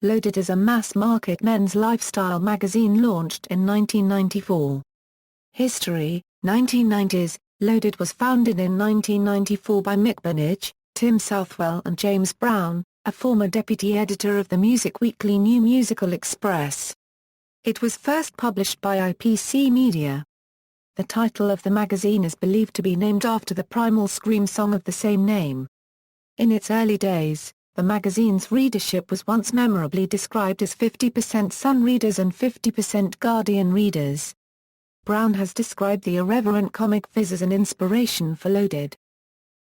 Loaded is a mass-market men's lifestyle magazine launched in 1994. History: 1990s. Loaded was founded in 1994 by Mick Burnage, Tim Southwell and James Brown, a former deputy editor of the music weekly New Musical Express. It was first published by IPC Media. The title of the magazine is believed to be named after the Primal Scream song of the same name. In its early days, the magazine's readership was once memorably described as 50% Sun readers and 50% Guardian readers. Brown has described the irreverent comic viz as an inspiration for Loaded.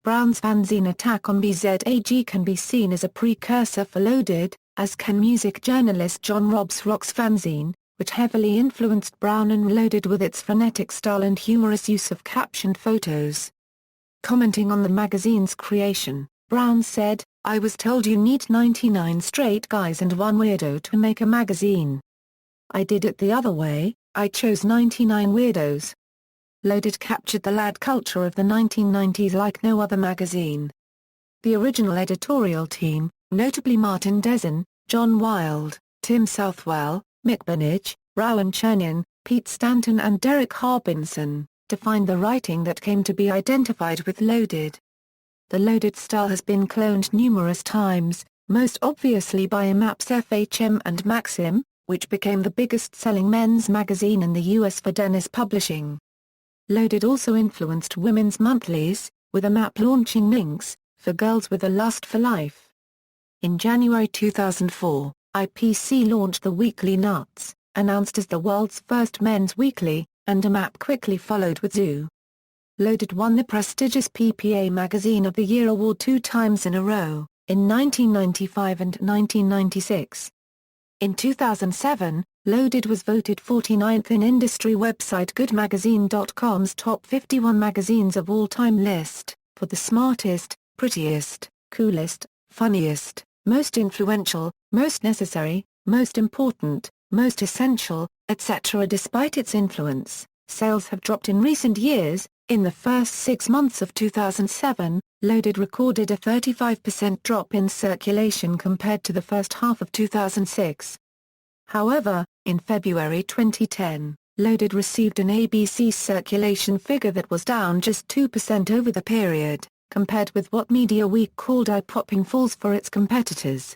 Brown's fanzine Attack on BZAG can be seen as a precursor for Loaded, as can music journalist John Robb's Rock's fanzine, which heavily influenced Brown and Loaded with its frenetic style and humorous use of captioned photos. Commenting on the magazine's creation, Brown said, "I was told you need 99 straight guys and one weirdo to make a magazine. I did it the other way, I chose 99 weirdos." Loaded captured the lad culture of the 1990s like no other magazine. The original editorial team, notably Martin Dezen, John Wilde, Tim Southwell, Mick Burnage, Rowan Chernian, Pete Stanton and Derek Harbinson, defined the writing that came to be identified with Loaded. The Loaded style has been cloned numerous times, most obviously by IMAP's FHM and Maxim, which became the biggest-selling men's magazine in the U.S. for Dennis Publishing. Loaded also influenced women's monthlies, with IMAP launching Minx, for girls with a lust for life. In January 2004, IPC launched the weekly Nuts, announced as the world's first men's weekly, and IMAP quickly followed with Zoo. Loaded won the prestigious PPA Magazine of the Year award 2 times in a row, in 1995 and 1996. In 2007, Loaded was voted 49th in industry website GoodMagazine.com's top 51 magazines of all time list, for the smartest, prettiest, coolest, funniest, most influential, most necessary, most important, most essential, etc. Despite its influence, sales have dropped in recent years. In the first 6 months of 2007, Loaded recorded a 35% drop in circulation compared to the first half of 2006. However, in February 2010, Loaded received an ABC circulation figure that was down just 2% over the period, compared with what Media Week called eye-popping falls for its competitors.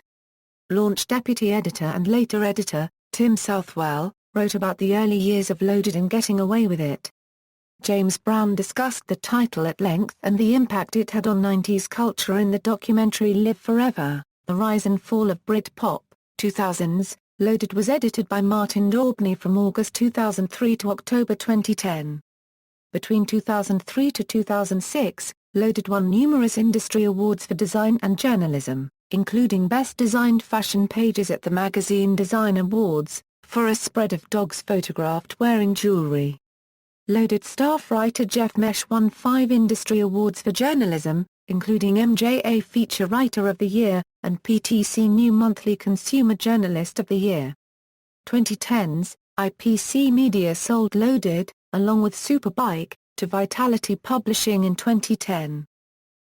Launch deputy editor and later editor, Tim Southwell, wrote about the early years of Loaded and getting away with it. James Brown discussed the title at length and the impact it had on 90s culture in the documentary Live Forever, The Rise and Fall of Britpop, 2000s. Loaded was edited by Martin Daubney from August 2003 to October 2010. Between 2003 to 2006, Loaded won numerous industry awards for design and journalism, including Best Designed Fashion Pages at the Magazine Design Awards, for a spread of dogs photographed wearing jewelry. Loaded staff writer Jeff Mesh won 5 industry awards for journalism, including MJA Feature Writer of the Year, and PTC New Monthly Consumer Journalist of the Year. 2010s, IPC Media sold Loaded, along with Superbike, to Vitality Publishing in 2010.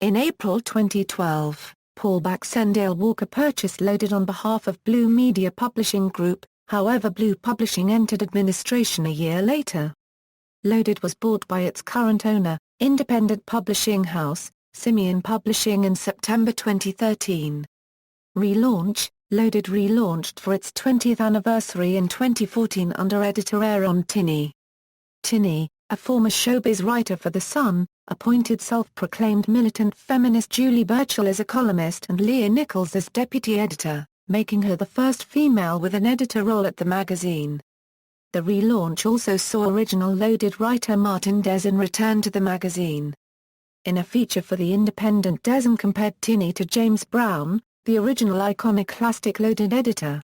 In April 2012, Paul Baxendale Walker purchased Loaded on behalf of Blue Media Publishing Group, however Blue Publishing entered administration a year later. Loaded was bought by its current owner, independent publishing house, Simeon Publishing in September 2013. Relaunch: Loaded relaunched for its 20th anniversary in 2014 under editor Aaron Tinney. Tinney, a former showbiz writer for The Sun, appointed self-proclaimed militant feminist Julie Burchill as a columnist and Leah Nichols as deputy editor, making her the first female with an editor role at the magazine. The relaunch also saw original Loaded writer Martin Dezen return to the magazine. In a feature for The Independent, Dezen compared Tinney to James Brown, the original iconoclastic Loaded editor.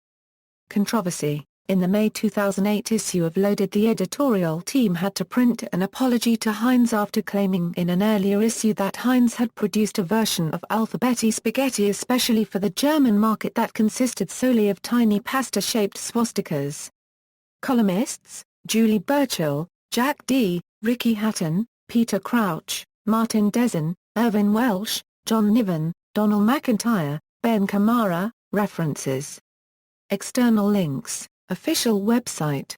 Controversy: in the May 2008 issue of Loaded, the editorial team had to print an apology to Heinz after claiming in an earlier issue that Heinz had produced a version of Alphabetti spaghetti especially for the German market that consisted solely of tiny pasta-shaped swastikas. Columnists: Julie Burchill, Jack D., Ricky Hatton, Peter Crouch, Martin Dezen, Irvin Welsh, John Niven, Donald McIntyre, Ben Kamara. References External links, official website.